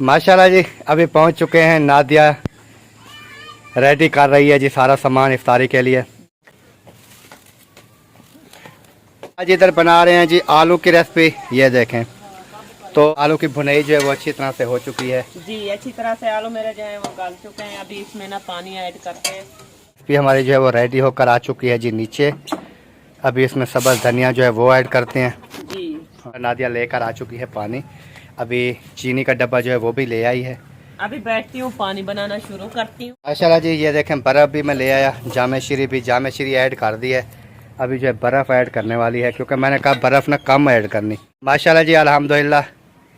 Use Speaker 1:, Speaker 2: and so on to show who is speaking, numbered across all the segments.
Speaker 1: माशाल्लाह जी अभी पहुंच चुके हैं। नादिया रेडी कर रही है जी सारा सामान इफ्तारी के लिए। आज इधर बना रहे हैं जी आलू की रेसिपी। ये देखें तो आलू की भुनाई जो है वो अच्छी तरह से हो चुकी है
Speaker 2: जी। अच्छी तरह से आलू मेरे जो है वो गल चुके हैं। अभी इसमें ना पानी ऐड करते हैं।
Speaker 1: रेसिपी हमारी जो है वो रेडी होकर आ चुकी है जी नीचे। अभी इसमें सब्ज़ धनिया जो है वो ऐड करते हैं
Speaker 2: जी।
Speaker 1: नादिया लेकर आ चुकी है पानी। अभी चीनी का डब्बा जो है वो भी ले आई है।
Speaker 2: अभी बैठती हूँ पानी बनाना शुरू करती हूँ।
Speaker 1: माशाल्लाह जी ये देखें बर्फ़ भी मैं ले आया। जामे श्री भी जामे श्री ऐड कर दी है। अभी जो है बर्फ़ ऐड करने वाली है क्योंकि मैंने कहा बर्फ़ ना कम ऐड करनी। माशाल्लाह जी अल्हम्दुलिल्लाह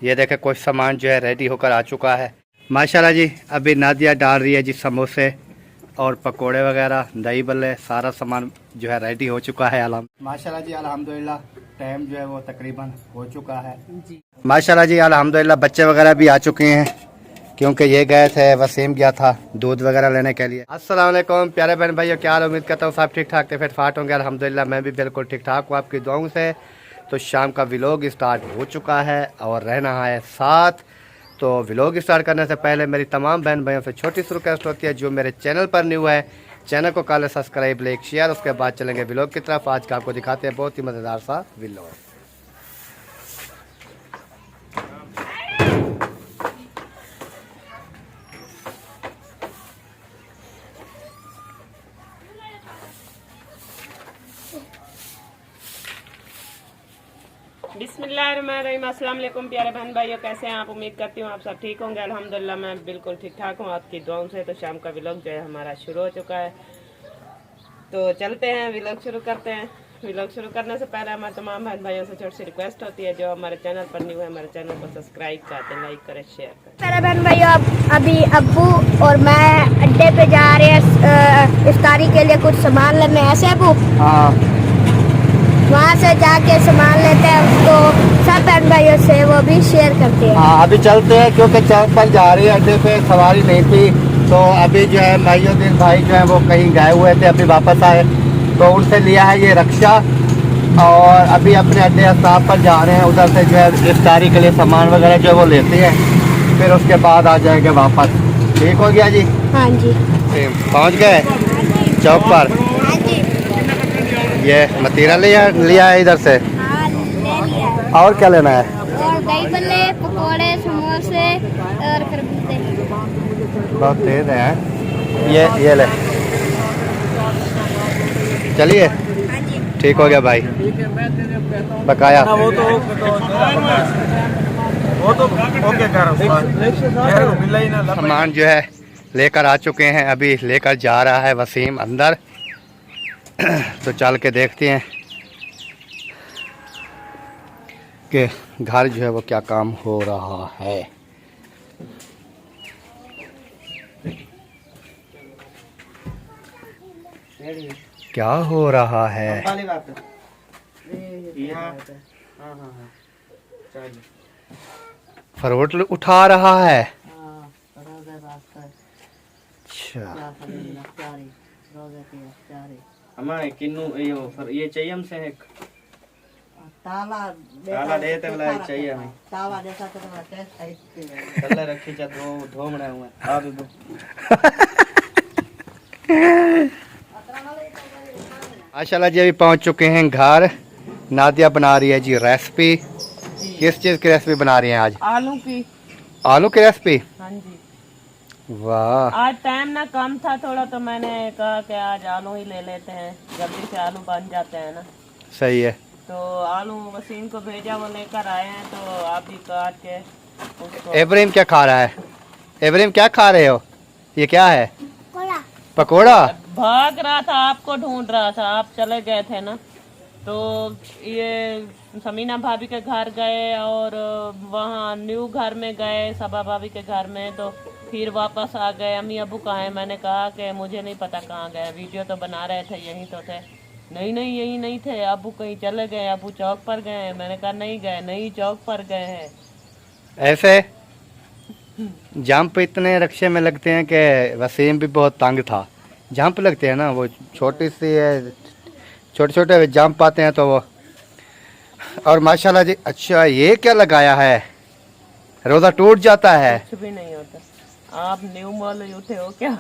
Speaker 1: ये देखें कुछ सामान जो है रेडी होकर आ चुका है। माशाल्लाह जी अभी नादिया डाल रही है जी समोसे और पकोड़े वगैरह दही बल्ले सारा सामान जो है रेडी हो चुका है। माशाल्लाह जी अल्हम्दुलिल्लाह टाइम जो है वो तकरीबन हो चुका है
Speaker 2: जी।
Speaker 1: माशाल्लाह जी अल्हम्दुलिल्लाह बच्चे वगैरह भी आ चुके हैं क्योंकि ये गए थे वसीम गया था दूध वगैरह लेने के लिए। अस्सलाम वालेकुम प्यारे बहन भाइयों, क्या हाल? उम्मीद करता हूँ सब ठीक ठाक थे फिट फाट होंगे। अल्हम्दुलिल्लाह मैं भी बिल्कुल ठीक ठाक हूँ आपकी दुआओं से। तो शाम का व्लॉग स्टार्ट हो चुका है और रहना है साथ। तो व्लॉग स्टार्ट करने से पहले मेरी तमाम बहन भाइयों से छोटी सी रिक्वेस्ट होती है जो मेरे चैनल पर न्यू है चैनल को कर ले सब्सक्राइब, लाइक, शेयर। उसके बाद चलेंगे व्लॉग की तरफ। आज का आपको दिखाते हैं बहुत ही मज़ेदार सा व्लॉग।
Speaker 2: बिस्मिल्लाहिर्रहमानिर्रहीम। अस्सलाम वालेकुम प्यारे बहन भाइयों, कैसे हैं आप? उम्मीद करती हूँ आप सब ठीक होंगे। अल्हम्दुलिल्लाह मैं बिल्कुल ठीक ठाक हूँ आपकी दुआओं से। तो शाम का व्लॉग जो है हमारा शुरू हो चुका है। तो चलते हैं व्लॉग शुरू करते हैं। व्लॉग शुरू करने से पहले हमारे तमाम बहन भाइयों से छोटी सी रिक्वेस्ट होती है जो हमारे चैनल पर न्यू है हमारे चैनल को सब्सक्राइब करते हैं, लाइक करें, शेयर करें।
Speaker 3: मेरे बहन भाइयों अभी अब्बू और मैं अड्डे पे जा रहे हैं इफ्तारी के लिए कुछ सामान लेने। ऐसे अब्बू?
Speaker 1: हाँ
Speaker 3: वहाँ से जाके सामान लेते हैं, उसको सब बहन भाइयों से वो भी शेयर करते हैं।
Speaker 1: हाँ अभी चलते हैं क्योंकि चौक पर जा रही है, अड्डे पे सवारी नहीं थी। तो अभी जो है मायुद्दीन भाई जो है वो कहीं गए हुए थे, अभी वापस आए तो उनसे लिया है ये रक्षा और अभी अपने अड्डे अस्ताब पर जा रहे हैं। उधर से जो है इफ्तारी के लिए सामान वगैरह जो है वो लेते हैं, फिर उसके बाद आ जाएंगे वापस। ठीक हो गया जी?
Speaker 3: हाँ जी।
Speaker 1: पहुँच गए चौक पर।
Speaker 3: हाँ जी।
Speaker 1: ये मतीरा लिया है इधर से।
Speaker 3: हाँ, ले लिया।
Speaker 1: और क्या लेना है?
Speaker 3: और दही बल्ले, पकोड़े, समोसे और खरबूजे।
Speaker 1: बहुत तेज है। ये ले चलिए।
Speaker 3: हाँ जी।
Speaker 1: ठीक हो गया भाई। बकाया
Speaker 4: वो तो ओके कर
Speaker 1: सामान जो है लेकर आ चुके हैं। अभी लेकर जा रहा है वसीम अंदर। तो चल के देखते हैं कि घर जो है वो क्या काम हो रहा है। क्या हो रहा है? फ्रूट उठा रहा है। अच्छा
Speaker 4: ये चाहिए हमसे एक ताला देते वाला चाहिए हमें। ताला जैसा तो कल रखी चलो ढोमड़ा हुआ आ दो।
Speaker 1: माशाल्लाह जी अभी पहुंच चुके हैं घर। नादिया बना रही है जी रेसिपी। किस चीज़ की रेसिपी बना रही हैं आज?
Speaker 2: आलू की।
Speaker 1: आलू की रेसिपी?
Speaker 2: हाँ जी।
Speaker 1: वाह
Speaker 2: आज टाइम ना कम था थोड़ा तो मैंने कहा कि आज आलू ही ले लेते हैं, जल्दी से आलू बन जाते हैं ना।
Speaker 1: सही है।
Speaker 2: तो आलू वसीम को भेजा, वो लेकर आए हैं तो आप भी काट के उसको।
Speaker 1: इब्राहिम क्या खा रहा है? इब्राहिम क्या खा रहे हो? ये क्या है? पकोड़ा।
Speaker 2: भाग रहा था, आपको ढूंढ रहा था, आप चले गए थे ना। तो ये समीना भाभी के घर गए और वहाँ न्यू घर में गए सबा भाभी के घर में, तो फिर वापस आ गए। अम्मी अबू कहाँ हैं? मैंने कहा कि मुझे नहीं पता कहाँ गए, वीडियो तो बना रहे थे, यहीं तो थे। नहीं नहीं यही नहीं थे, अबू कहीं चले गए, अबू चौक पर गए हैं। मैंने कहा नहीं गए, नहीं चौक पर गए हैं।
Speaker 1: ऐसे जंप इतने रक्षे में लगते हैं कि वसीम भी बहुत तंग था। जंप लगते हैं ना, वो छोटी सी है, छोटे छोटे जंप आते हैं तो वो। और माशाल्लाह जी अच्छा ये क्या लगाया है? रोजा टूट जाता है?
Speaker 2: कुछ भी नहीं होता। आप न्यू मॉल उठे हो क्या?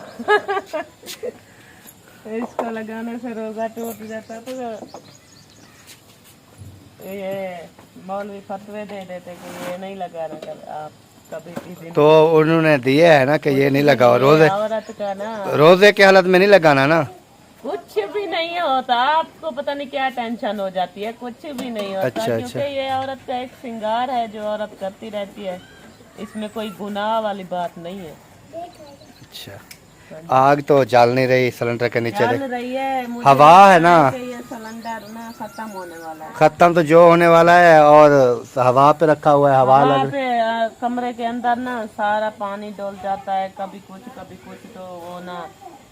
Speaker 2: इसको लगाने से रोजा टूट जाता। तो ये मौलवी फतवे दे देते कि ये नहीं लगाना आप कभी किसी।
Speaker 1: तो उन्होंने दिए है ना कि ये नहीं लगाओ रोजे,
Speaker 2: औरत का ना
Speaker 1: रोजे की हालत में नहीं लगाना ना।
Speaker 2: कुछ भी नहीं होता। आपको पता नहीं क्या टेंशन हो जाती है, कुछ भी नहीं होता।
Speaker 1: अच्छा,
Speaker 2: क्योंकि
Speaker 1: अच्छा।
Speaker 2: ये औरत का एक श्रृंगार है जो औरत करती रहती है, इसमें कोई गुनाह वाली बात नहीं है।
Speaker 1: अच्छा, आग तो जल नहीं रही सिलेंडर के नीचे
Speaker 2: चल
Speaker 1: देख।
Speaker 2: रही है, मुझे
Speaker 1: हवा है ना,
Speaker 2: कि ये सिलेंडर ना खत्म होने वाला है।
Speaker 1: खत्म तो जो होने वाला है, और हवा पे रखा हुआ है, हवा
Speaker 2: वहाँ
Speaker 1: लग
Speaker 2: पे कमरे के अंदर ना सारा पानी डोल जाता है, कभी कुछ तो वो ना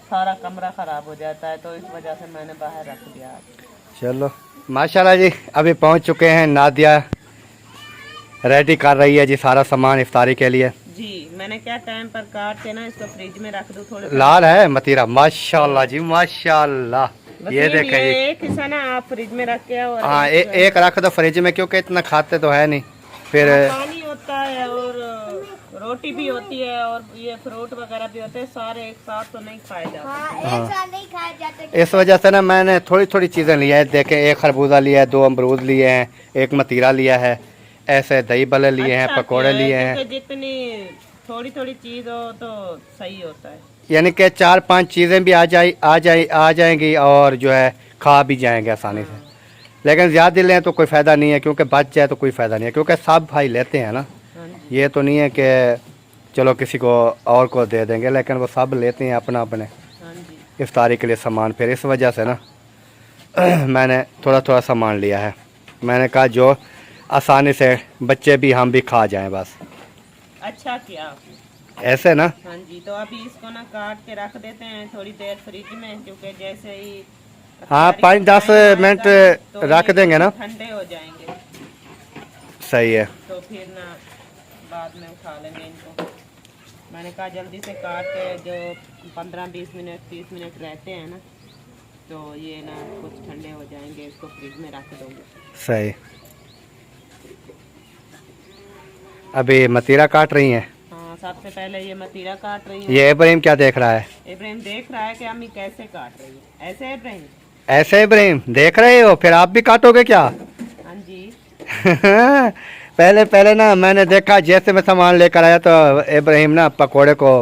Speaker 2: सारा कमरा खराब हो जाता है, तो इस वजह से मैंने बाहर रख दिया।
Speaker 1: चलो माशाल्लाह जी, अभी पहुंच चुके हैं। नादिया रेडी कर रही है जी सारा सामान इफ्तारी के लिए।
Speaker 2: जी मैंने क्या टाइम पर काट के ना इसको फ्रिज में रख दूं थोड़े।
Speaker 1: लाल है मतीरा, माशाल्लाह जी माशाल्लाह। ये देखें जी,
Speaker 2: एक हिस्सा ना आप फ्रिज में रख के और
Speaker 1: हाँ एक रख दो फ्रिज में, क्योंकि इतना खाते तो है नहीं फिर।
Speaker 2: पानी होता है और रोटी भी होती है और ये फ्रूट वगैरह भी होते हैं, सारे एक साथ तो नहीं खाए जाते।
Speaker 3: एक साथ नहीं खाया जाता।
Speaker 1: इस वजह से ना मैंने थोड़ी थोड़ी चीज़ें ली हैं। देखें, एक खरबूजा लिया है, 2 अमरूद लिए हैं, एक मतीरा लिया है, ऐसे दही बल्ले लिए हैं, पकोड़े लिए हैं।
Speaker 2: क्योंकि जितनी थोड़ी थोड़ी चीज हो तो सही होता है।
Speaker 1: यानी कि 4-5 चीज़ें भी आ जाएंगी और जो है खा भी जाएंगे आसानी से। लेकिन ज़्यादा लें तो कोई फ़ायदा नहीं है, क्योंकि बच जाए तो कोई फ़ायदा नहीं है, क्योंकि सब भाई लेते हैं ना। ये तो नहीं है कि चलो किसी को और को दे देंगे, लेकिन वो सब लेते हैं अपना अपने इफ्तारी के लिए सामान। फिर इस वजह से ना मैंने थोड़ा थोड़ा सामान लिया है। मैंने कहा जो आसानी से बच्चे भी हम भी खा जाएं बस।
Speaker 2: अच्छा किया आपने।
Speaker 1: ऐसे ना।
Speaker 2: हाँ जी, तो अभी इसको ना काट के रख देते हैं थोड़ी देर फ्रिज में, क्योंकि जैसे ही
Speaker 1: हाँ 5-10 मिनट रख देंगे ना,
Speaker 2: ठंडे हो जाएंगे।
Speaker 1: सही है।
Speaker 2: तो फिर ना बाद में उठा लेंगे इनको। मैंने कहा जल्दी से काट के जो 15-20 मिनट 30 मिनट रहते हैं ना, तो ये ना कुछ ठंडे हो जाएंगे, इसको फ्रिज में रख दूँगी।
Speaker 1: सही। अभी मतीरा काट रही हैं?
Speaker 2: हाँ, सबसे पहले ये मतीरा काट रही है।
Speaker 1: ये इब्राहिम क्या देख रहा है?
Speaker 2: इब्राहिम देख रहा है कि अम्मी कैसे काट रही है। ऐसे इब्राहिम?
Speaker 1: ऐसे इब्राहिम देख रहे हो, फिर आप भी काटोगे क्या?
Speaker 2: हाँ जी।
Speaker 1: पहले ना मैंने देखा, जैसे मैं सामान लेकर आया तो इब्राहिम ना पकोड़े को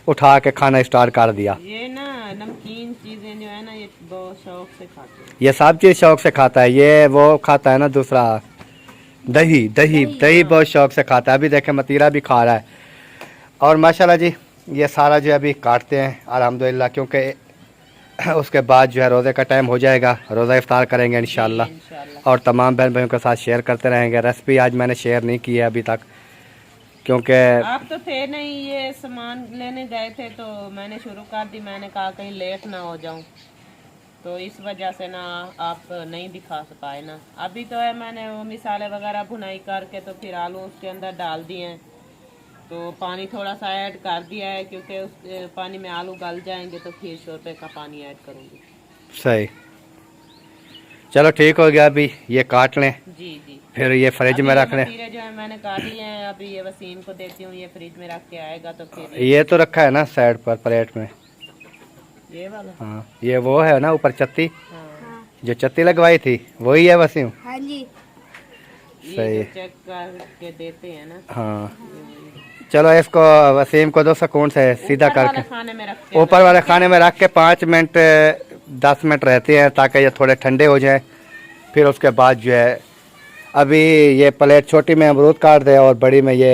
Speaker 1: उठा के खाना स्टार्ट कर दिया।
Speaker 2: ये ना नमकीन चीजें जो है ना ये बहुत शौक से खाते हैं।
Speaker 1: ये सब चीज़ शौक से खाता है। ये वो खाता है ना दूसरा, दही बहुत शौक से खाता है। अभी देखें मतीरा भी खा रहा है। और माशाल्लाह जी ये सारा जो अभी काटते हैं अल्हम्दुलिल्लाह, क्योंकि उसके बाद जो है रोज़े का टाइम हो जाएगा, रोज़ा इफ्तार करेंगे इंशाल्लाह। और तमाम बहन भाइयों के साथ शेयर करते रहेंगे। रेसिपी आज मैंने शेयर नहीं की है अभी तक, क्योंकि
Speaker 2: आप तो थे नहीं, ये सामान लेने गए थे तो मैंने शुरू कर दी। मैंने कहा कहीं लेट ना हो जाऊं, तो इस वजह से ना आप नहीं दिखा पाए ना। अभी तो है मैंने वो मिसाले वगैरह भुनाई करके तो फिर आलू उसके अंदर डाल दिए हैं, तो पानी थोड़ा सा ऐड कर दिया है, क्योंकि उस पानी में आलू गल जाएंगे तो फिर शोरबे का पानी ऐड करूँगी।
Speaker 1: सही। चलो ठीक हो गया। अभी ये काट लें,
Speaker 2: जी जी,
Speaker 1: फिर ये फ्रिज में रख लें।
Speaker 2: जो है मैंने काट लिए हैं, अभी ये वसीम को देती हूँ, ये फ्रिज में रख के आएगा तो फिर
Speaker 1: ये तो रखा है ना साइड पर प्लेट में।
Speaker 2: ये वाला।
Speaker 1: हाँ ये वो है ना ऊपर चत्ती,
Speaker 2: हाँ,
Speaker 1: जो चत्ती लगवाई थी वही है वसीम।
Speaker 3: हाँ जी।
Speaker 1: सही।
Speaker 2: ये जो चेक करके देते हैं ना।
Speaker 1: हाँ चलो इसको वसीम को दो सुकून से सीधा
Speaker 2: ऊपर वाले
Speaker 1: करके
Speaker 2: खाने में रखते
Speaker 1: ऊपर वाले खाने में रख के 5 मिनट 10 मिनट रहते हैं, ताकि ये थोड़े ठंडे हो जाएं। फिर उसके बाद जो है अभी ये प्लेट छोटी में अमरूद काट दे और बड़ी में ये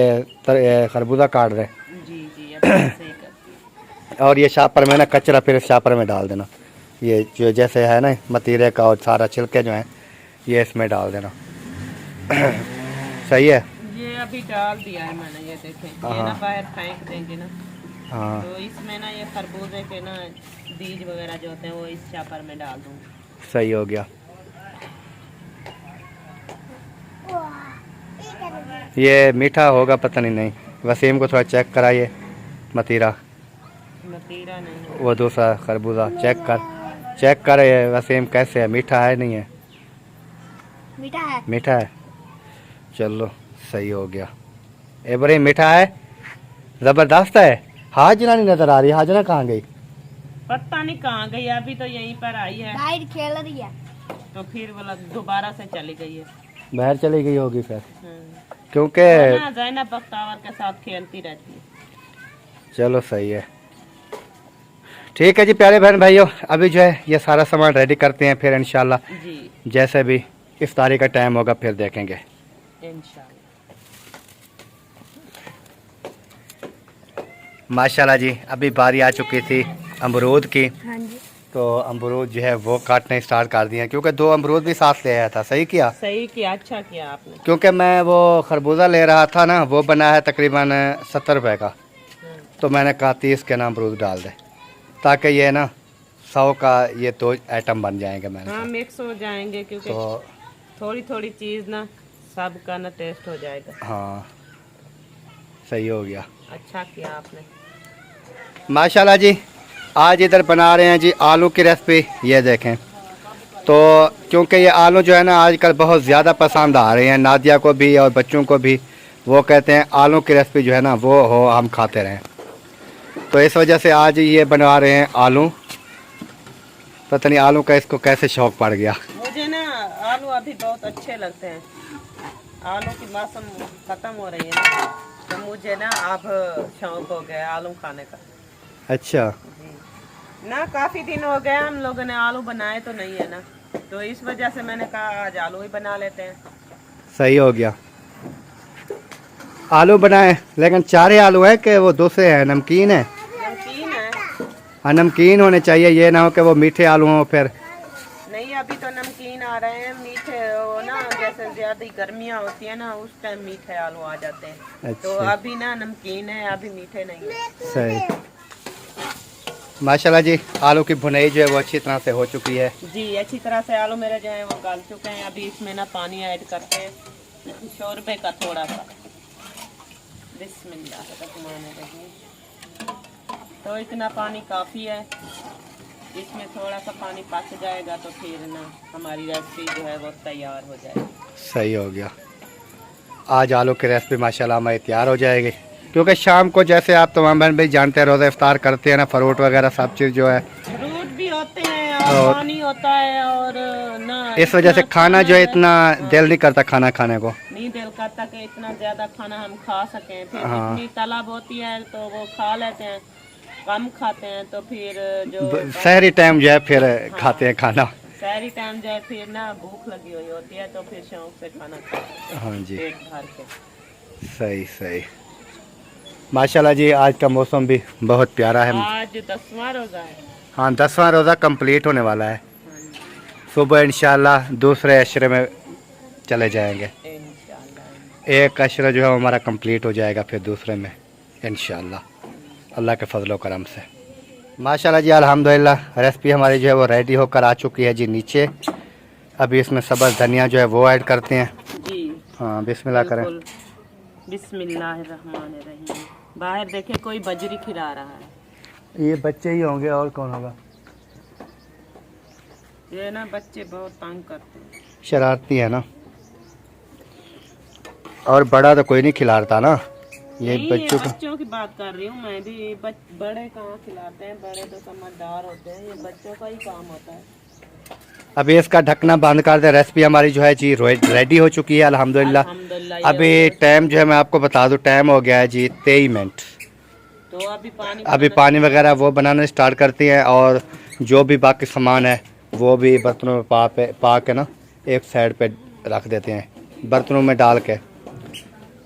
Speaker 1: खरबूजा काट दे।
Speaker 2: जी जी, अब ऐसे ही करती
Speaker 1: और ये शापर में ना कचरा फिर इस शापर में डाल देना। ये जो जैसे है ना मतीरे का और सारा छिलके जो है ये इसमें डाल देना। सही है।
Speaker 2: हूँ। ये अभी डाल दिया है मैंने, ये देखें, ये ना बाहर फेंक देंगे ना,
Speaker 1: हाँ
Speaker 2: तो इसमें ना ये खरबूजे के ना बीज वगैरह जो होते हैं वो इस चापर में डाल दूँगी।
Speaker 1: सही हो गया। ये मीठा होगा पता नहीं वसीम को थोड़ा चेक कराइए। मतीरा
Speaker 2: मतीरा नहीं,
Speaker 1: वो दूसरा खरबूजा चेक कर ये वसीम कैसे है, मीठा है नहीं है?
Speaker 3: मीठा है।
Speaker 1: मीठा है। चलो सही हो गया। ये बड़ी मीठा है, जबरदस्त है। हाजना नहीं नजर आ रही, हाजना कहाँ गई?
Speaker 2: पता नहीं कहाँ गई, अभी तो यहीं पर आई है।
Speaker 3: बाहर खेल रही है।
Speaker 2: तो फिर बोला दोबारा से चली गई है।
Speaker 1: बाहर चली गई होगी फिर, क्योंकि
Speaker 2: जैनब बख्तावर के साथ खेलती रहती है।
Speaker 1: चलो सही है, ठीक है जी प्यारे बहन भाइयों। अभी जो है ये सारा सामान रेडी करते हैं, फिर इंशाल्लाह
Speaker 2: जी
Speaker 1: जैसे भी इफ्तारी का टाइम होगा फिर देखेंगे
Speaker 2: इंशाल्लाह।
Speaker 1: माशाल्लाह जी। अभी बारी आ चुकी थी अमरूद की,
Speaker 3: हाँ जी।
Speaker 1: तो अमरूद जो है वो काटने स्टार्ट कर दिए हैं, क्योंकि 2 अमरूद भी साथ ले आया था। सही किया,
Speaker 2: सही किया, अच्छा किया आपने।
Speaker 1: क्योंकि मैं वो खरबूजा ले रहा था ना, वो बना है तकरीबन 70 रुपए का, तो मैंने कहा 30 के ना अमरूद डाल दे, ताकि ये ना 100 का ये 2 आइटम बन जाएंगे। मैंने
Speaker 2: हाँ मिक्स हो जाएंगे, क्योंकि
Speaker 1: तो
Speaker 2: थोड़ी थोड़ी चीज़ ना सबका ना टेस्ट हो जाएगा।
Speaker 1: हाँ सही हो गया,
Speaker 2: अच्छा किया आपने।
Speaker 1: माशाल्लाह जी। आज इधर बना रहे हैं जी आलू की रेसिपी, ये देखें। तो क्योंकि ये आलू जो है ना आजकल बहुत ज़्यादा पसंद आ रहे हैं, नादिया को भी और बच्चों को भी। वो कहते हैं आलू की रेसिपी जो है ना वो हो, हम खाते रहें, तो इस वजह से आज ये बना रहे हैं आलू। पता नहीं आलू का इसको कैसे शौक पड़ गया।
Speaker 2: मुझे ना आलू अभी बहुत अच्छे लगते हैं। आलू की मौसम ख़त्म हो रही है ना, तो मुझे ना अब शौक हो गया आलू खाने का।
Speaker 1: अच्छा,
Speaker 2: जी ना, काफ़ी दिन हो गए हम लोगों ने आलू बनाए तो नहीं है ना, तो इस वजह से मैंने कहा आज आलू ही बना लेते हैं।
Speaker 1: सही हो गया। आलू बनाए, लेकिन 4 आलू है कि वो दूसरे हैं, नमकीन है?
Speaker 2: नमकीन है।
Speaker 1: हाँ नमकीन होने चाहिए, ये ना हो कि वो मीठे आलू हों फिर।
Speaker 2: नहीं अभी तो नमकीन आ रहे हैं, मीठे हो ना, जैसे ज्यादा गर्मियाँ होती है ना उस टाइम मीठे आलू आ जाते हैं। तो
Speaker 1: अच्छा।
Speaker 2: अभी ना नमकीन है, अभी मीठे नहीं है।
Speaker 1: सही। माशाल्लाह जी, आलू की भुनाई जो है वो अच्छी तरह से हो चुकी है। जी
Speaker 2: अच्छी तरह से आलू मेरे जो है वो गल चुके हैं। अभी इसमें ना पानी ऐड करते हैं, शोरबे का थोड़ा सा। बिस्मिल्लाहिर्रहमानिर्रहीम। तो इतना पानी काफ़ी है, इसमें थोड़ा सा पानी पक जाएगा तो फिर ना हमारी रेसिपी जो है वो तैयार हो जाएगी।
Speaker 1: सही हो गया। आज आलू की रेसिपी माशाल्लाह हमारी तैयार हो जाएगी, क्योंकि शाम को जैसे आप तमाम बहन भाई जानते हैं रोज़ा इफ्तार करते हैं ना, फ्रूट वगैरह सब चीज़ जो है,
Speaker 2: फ्रूट भी होते हैं और पानी होता है, और ना
Speaker 1: इस वजह से खाना जो है इतना दिल नहीं करता खाना खाने को।
Speaker 2: नहीं दिल करता कि इतना ज़्यादा खाना हम खा सकें। फिर
Speaker 1: हाँ।
Speaker 2: इतनी तलब होती है तो वो खा लेते हैं, कम खाते हैं तो फिर जो
Speaker 1: शहरी टाइम जो है फिर खाते हैं खाना।
Speaker 2: शहरी टाइम जो है फिर ना भूख लगी हुई होती है तो फिर शौक से खाना खाते हैं,
Speaker 1: हाँ जी,
Speaker 2: पेट भर के।
Speaker 1: सही सही। माशाल्लाह जी, आज का मौसम भी बहुत प्यारा है।
Speaker 2: आज 10वां रोज़ा है।
Speaker 1: हाँ 10वां रोज़ा कंप्लीट होने वाला है।
Speaker 2: हाँ
Speaker 1: सुबह इंशाल्लाह दूसरे अशरे में चले जाएंगे।
Speaker 2: इंशाल्लाह।
Speaker 1: एक अशरा जो है हमारा कंप्लीट हो जाएगा, फिर दूसरे में इंशाल्लाह अल्लाह के फजलो करम से। माशाल्लाह जी, अल्हम्दुलिल्लाह रेसिपी हमारी जो है वो रेडी होकर आ चुकी है जी नीचे। अभी इसमें सब्ज़ धनिया जो है वो ऐड करते हैं
Speaker 2: जी।
Speaker 1: हाँ बिस्मिल्लाह करें।
Speaker 2: बिस्मिल्लाहिर्रहमानिर्रहीम। बाहर देखे कोई बजरी खिला रहा है।
Speaker 1: ये बच्चे ही होंगे, और कौन होगा?
Speaker 2: ये ना बच्चे बहुत तंग करते हैं,
Speaker 1: शरारती है ना, और बड़ा तो कोई नहीं खिलाता ना, ये
Speaker 2: नहीं,
Speaker 1: बच्चों का।
Speaker 2: बच्चों की बात कर रही हूँ मैं भी। बड़े कहाँ खिलाते हैं, बड़े तो समझदार होते हैं, ये बच्चों का ही काम होता है।
Speaker 1: अभी इसका ढकना बंद कर दे। रेसिपी हमारी जो है जी रेडी हो चुकी है अल्हम्दुलिल्लाह।
Speaker 2: अल्हम्दुलिल्लाह।
Speaker 1: अभी टाइम जो है मैं आपको बता दूं, टाइम हो गया है जी 23 मिनट।
Speaker 2: तो
Speaker 1: अभी पानी वगैरह वो बनाना स्टार्ट करती हैं, और जो भी बाकी सामान है वो भी बर्तनों में पा के ना एक साइड पे रख देते हैं, बर्तनों में डाल के।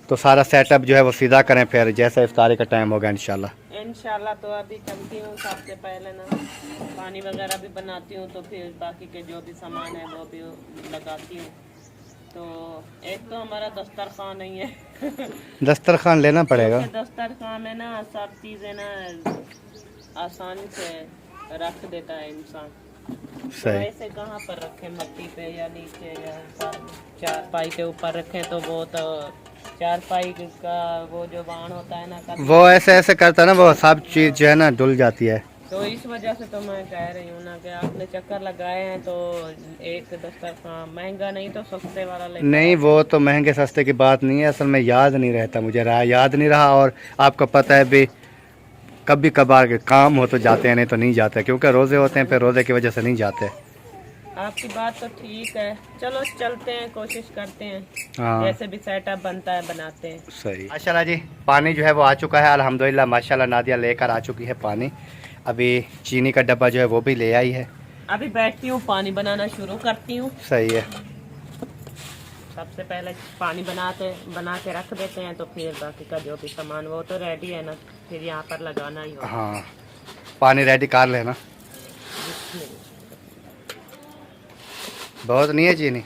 Speaker 1: तो सारा सेटअप जो है वो सीधा करें, फिर जैसे इफ्तारी का टाइम होगा इंशाल्लाह।
Speaker 2: तो अभी चलती हूँ, सबसे पहले ना पानी वगैरह भी बनाती हूँ, तो फिर बाकी के जो भी सामान है वो भी लगाती हूँ। तो एक तो हमारा दस्तरखान नहीं है
Speaker 1: दस्तरखान लेना पड़ेगा।
Speaker 2: दस्तरखान में ना सब चीज़ें ना आसानी से रख देता है इंसान। तो ऐसे कहाँ पर रखें, मिट्टी पे या नीचे या ऊपर, चारपाई के ऊपर रखें तो वो तो चारपाई का वो जो बाण होता है ना,
Speaker 1: वो ऐसे ऐसे करता है ना, वो सब चीज़ जो है ना डुल जाती है।
Speaker 2: तो तो इस वजह से तो मैं कह रही हूँ ना कि आपने चक्कर लगाए हैं तो एक दस्तरखान महंगा नहीं तो सस्ते वाला ले।
Speaker 1: नहीं वो तो महंगे सस्ते की बात नहीं है, असल में याद नहीं रहता मुझे, याद नहीं रहा। और आपको पता है भी कभी कभार के काम हो तो जाते हैं, नहीं तो नहीं जाते, क्योंकि रोज़े होते हैं, फिर रोज़े की वजह से नहीं जाते।
Speaker 2: आपकी बात तो ठीक है, चलो चलते हैं, कोशिश करते हैं
Speaker 1: हाँ
Speaker 2: जैसे भी सेटअप बनता है बनाते हैं।
Speaker 1: सही। माशाल्लाह जी पानी जो है वो आ चुका है अल्हम्दुलिल्लाह। माशाल्लाह नादिया लेकर आ चुकी है पानी। अभी चीनी का डब्बा जो है वो भी ले आई है।
Speaker 2: अभी बैठती हूँ, पानी बनाना शुरू करती हूँ।
Speaker 1: सही है।
Speaker 2: सबसे पहले पानी बना के रख देते हैं, तो फिर बाकी का जो भी सामान वो तो रेडी है ना, फिर यहाँ पर लगाना ही होगा।
Speaker 1: हाँ पानी रेडी कर लेना। बहुत नहीं है चीनी,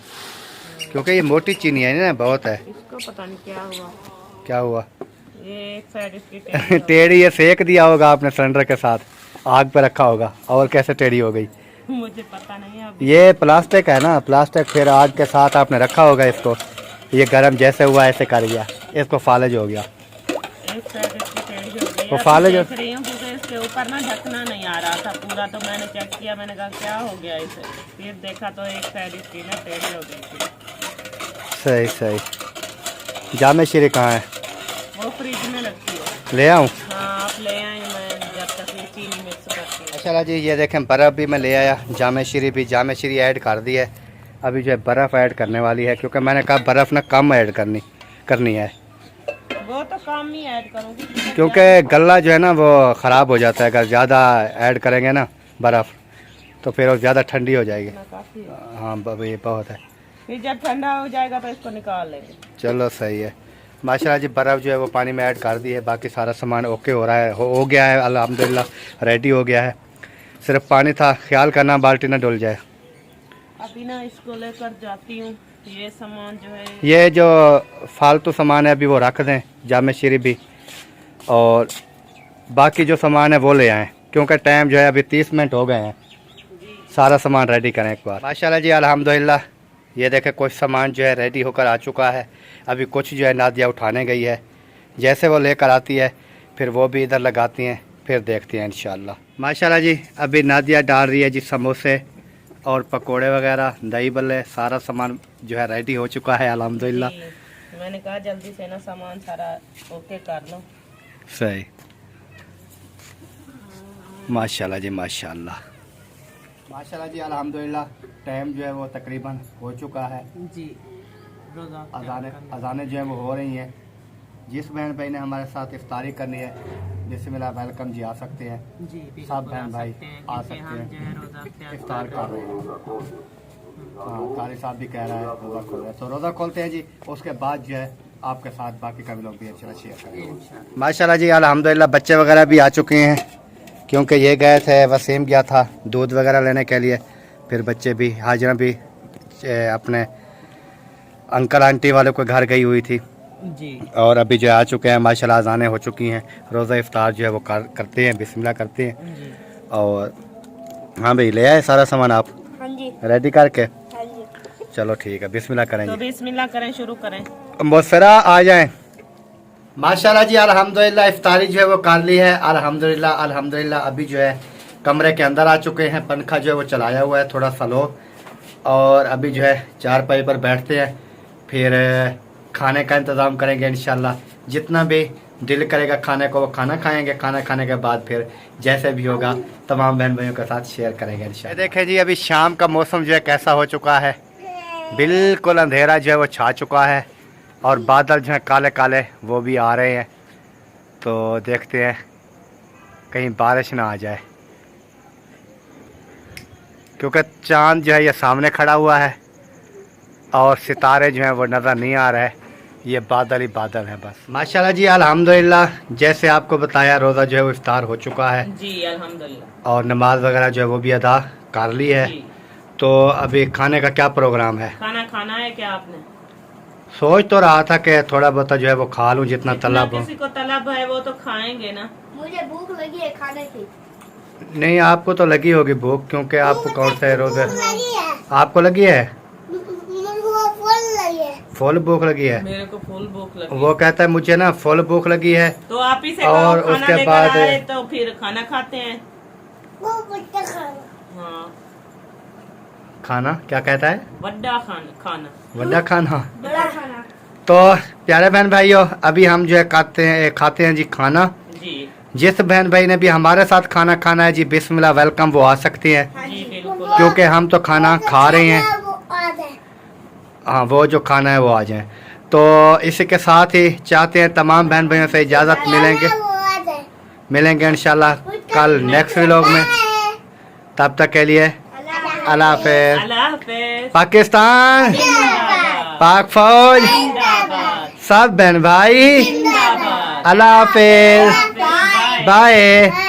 Speaker 1: क्योंकि ये मोटी चीनी है ना, बहुत है।
Speaker 2: इसको पता नहीं क्या हुआ।
Speaker 1: क्या हुआ?
Speaker 2: ये एक साइड इसकी
Speaker 1: टेढ़ी ये सेक दिया होगा आपने सिलेंडर के साथ, आग पे रखा होगा, और कैसे टेढ़ी हो गई?
Speaker 2: मुझे पता नहीं है।
Speaker 1: ये प्लास्टिक है ना, प्लास्टिक, फिर आग के साथ आपने रखा होगा इसको, ये गर्म जैसे हुआ ऐसे कर गया, इसको फालज हो गया।
Speaker 2: एक साइड इसकी टेढ़ी हो गई।
Speaker 1: वो फालज
Speaker 2: देख रही हूँ क्योंकि इसके ऊपर ना ढकना नहीं आ रहा था पूरा, तो मैंने चेक किया, मैंने कहा क्या हो गया इसे, फिर देखा तो एक साइड इसकी ना टेढ़ी हो गई थी।
Speaker 1: सही सही। जामे शीरी कहाँ है?
Speaker 2: वो फ्रिज में रखी है।
Speaker 1: ले आऊँ?
Speaker 2: हाँ आप ले आए, मैं जब तक ये चीनी मिक्स करती हूँ।
Speaker 1: अच्छा जी ये देखें बर्फ़ भी मैं ले आया, जामे शीरी भी, जामे शीरी ऐड कर दी है। अभी जो है बर्फ़ ऐड करने वाली है, क्योंकि मैंने कहा बर्फ़ ना कम ऐड करनी है,
Speaker 2: वो तो कम ही ऐड करूँगी
Speaker 1: क्योंकि गला जो है ना वो ख़राब हो जाता है। अगर ज़्यादा ऐड करेंगे ना बर्फ़ तो फिर वो ज़्यादा ठंडी हो जाएगी।
Speaker 2: काफ़ी है।
Speaker 1: हाँ ये बहुत है।
Speaker 2: फिर जब ठंडा हो जाएगा तो इसको निकाल लेंगे।
Speaker 1: चलो सही है। माशाल्लाह जी बर्फ़ जो है वो पानी में ऐड कर दी है, बाकी सारा सामान ओके हो रहा है, हो गया है अल्हम्दुलिल्लाह, रेडी हो गया है। सिर्फ पानी था, ख्याल करना बाल्टी ना डुल जाए।
Speaker 2: अभी ना इसको लेकर जाती हूँ, ये सामान जो है,
Speaker 1: ये जो फालतू सामान है अभी वो रख दें, जामे शीरी भी, और बाकी जो सामान है वो ले आएँ, क्योंकि टाइम जो है अभी 30 मिनट हो गए हैं। सारा सामान रेडी करें एक बार। माशाल्लाह जी अल्हम्दुलिल्लाह ये देखें कुछ सामान जो है रेडी होकर आ चुका है। अभी कुछ जो है नादिया उठाने गई है, जैसे वो लेकर आती है फिर वो भी इधर लगाती हैं, फिर देखते हैं इंशाल्लाह। माशाल्लाह जी अभी नादिया डाल रही है जी समोसे और पकोड़े वगैरह, दही बल्ले, सारा सामान जो है रेडी हो चुका है अल्हम्दुलिल्लाह।
Speaker 2: मैंने कहा जल्दी से ना सामान सारा ओके कर लो।
Speaker 1: सही। माशाल्लाह जी माशाल्लाह। माशाल्लाह जी अल्हम्दुलिल्लाह टाइम जो है वो तकरीबन हो चुका है
Speaker 2: जी। रोज़ा
Speaker 1: अजानें जो है वो हो रही हैं। जिस बहन भाई ने हमारे साथ इफ्तारी करनी है बिस्मिल्लाह वेलकम जी, आ सकते हैं
Speaker 2: जी,
Speaker 1: सब बहन भाई आ सकते
Speaker 2: हम जो है रोज़ा
Speaker 1: हैं, इफ्तार कर रहे हैं। हाँ कारी साहब भी कह रहा है रोज़ा खोल रहे हैं, तो रोज़ा खोलते हैं जी, उसके बाद जो है आपके साथ बाकी का भी लोग भी अच्छा शेयर करेंगे। माशाल्लाह जी अल्हम्दुलिल्लाह बच्चे वगैरह भी आ चुके हैं, क्योंकि ये गए थे, वसीम गया था दूध वगैरह लेने के लिए, फिर बच्चे भी, हाजिरा भी अपने अंकल आंटी वालों के घर गई हुई थी
Speaker 2: जी,
Speaker 1: और अभी जो आ चुके हैं। माशाल्लाह अज़ानें हो चुकी हैं, रोज़ा इफ्तार जो है वो करते हैं, बिस्मिल्लाह करते हैं
Speaker 2: जी।
Speaker 1: और हाँ भाई ले आए सारा सामान आप
Speaker 3: हाँ जी,
Speaker 1: रेडी करके?
Speaker 3: हाँ जी।
Speaker 1: चलो ठीक है बिस्मिल्लाह
Speaker 2: तो
Speaker 1: करेंगे।
Speaker 2: बिस्मिल्लाह करें, शुरू करें।
Speaker 1: मुसरा आ जाएं। माशाल्लाह जी अल्हम्दुलिल्लाह इफ्तारी जो है वो कर ली है अल्हम्दुलिल्लाह अल्हम्दुलिल्लाह। अभी जो है कमरे के अंदर आ चुके हैं, पंखा जो है वो चलाया हुआ है थोड़ा सा लो, और अभी जो है चारपाई पर बैठते हैं, फिर खाने का इंतज़ाम करेंगे इंशाल्लाह। जितना भी दिल करेगा खाने को वो खाना खाएंगे, खाना खाने के बाद फिर जैसे भी होगा तमाम बहन भाइयों के साथ शेयर करेंगे इंशाल्लाह। देखें जी अभी शाम का मौसम जो है कैसा हो चुका है, बिल्कुल अंधेरा जो है वो छा चुका है और बादल जो है काले काले वो भी आ रहे हैं, तो देखते हैं कहीं बारिश ना आ जाए, क्योंकि चांद जो है ये सामने खड़ा हुआ है और सितारे जो हैं वो नज़र नहीं आ रहे, ये बादल ही बादल हैं बस। माशाल्लाह जी अल्हम्दुलिल्लाह जैसे आपको बताया रोज़ा जो है वो इफ्तार हो चुका है
Speaker 2: जी अल्हम्दुलिल्लाह,
Speaker 1: और नमाज वगैरह जो है वो भी अदा कर ली है।
Speaker 2: जी।
Speaker 1: तो अभी खाने का क्या प्रोग्राम है?
Speaker 2: खाना खाना है क्या आपने?
Speaker 1: सोच तो रहा था कि थोड़ा बहुत जो है वो खा लूँ, जितना तलब हो।
Speaker 2: किसी को तलब है वो तो खाएंगे ना।
Speaker 3: मुझे भूख लगी है खाने की।
Speaker 1: नहीं आपको तो लगी होगी भूख, क्योंकि आपको कौन से रोज़े
Speaker 3: लगी है।
Speaker 1: आपको लगी है?
Speaker 3: फुल लगी है।
Speaker 1: फुल भूख लगी है?
Speaker 2: मेरे को फुल भूख लगी।
Speaker 1: वो कहता है मुझे ना फुल भूख लगी है,
Speaker 2: तो आप ही से
Speaker 1: और
Speaker 2: खाना
Speaker 1: उसके
Speaker 2: लेकर
Speaker 1: बाद
Speaker 2: आए तो फिर खाना खाते हैं। हाँ
Speaker 1: खाना क्या कहता है?
Speaker 2: बड़ा खाना
Speaker 1: वड्डा खाना।
Speaker 3: बड़ा खाना।
Speaker 1: तो प्यारे बहन भाइयों, अभी हम जो है खाते हैं जी खाना।
Speaker 2: जी
Speaker 1: जिस बहन भाई ने भी हमारे साथ खाना खाना है जी, बिस्मिल्लाह वेलकम, वो आ सकती हैं,
Speaker 2: जी बिल्कुल।
Speaker 1: क्योंकि हम तो खाना खा रहे हैं। हाँ, वो जो खाना है वो आ जाए। तो इसी के साथ ही चाहते हैं तमाम बहन भाइयों से इजाज़त मिलेंगे इंशाल्लाह कल नेक्स्ट व्लॉग में। तब तक के लिए अल्लाह हाफ़िज़।
Speaker 2: अल्लाह हाफ़िज़।
Speaker 1: पाकिस्तान
Speaker 2: जिंदाबाद।
Speaker 1: पाक फौज
Speaker 2: जिंदाबाद।
Speaker 1: सब बहन भाई
Speaker 2: जिंदाबाद।
Speaker 1: अल्लाह हाफ़िज़।
Speaker 2: बाय।
Speaker 1: बाय।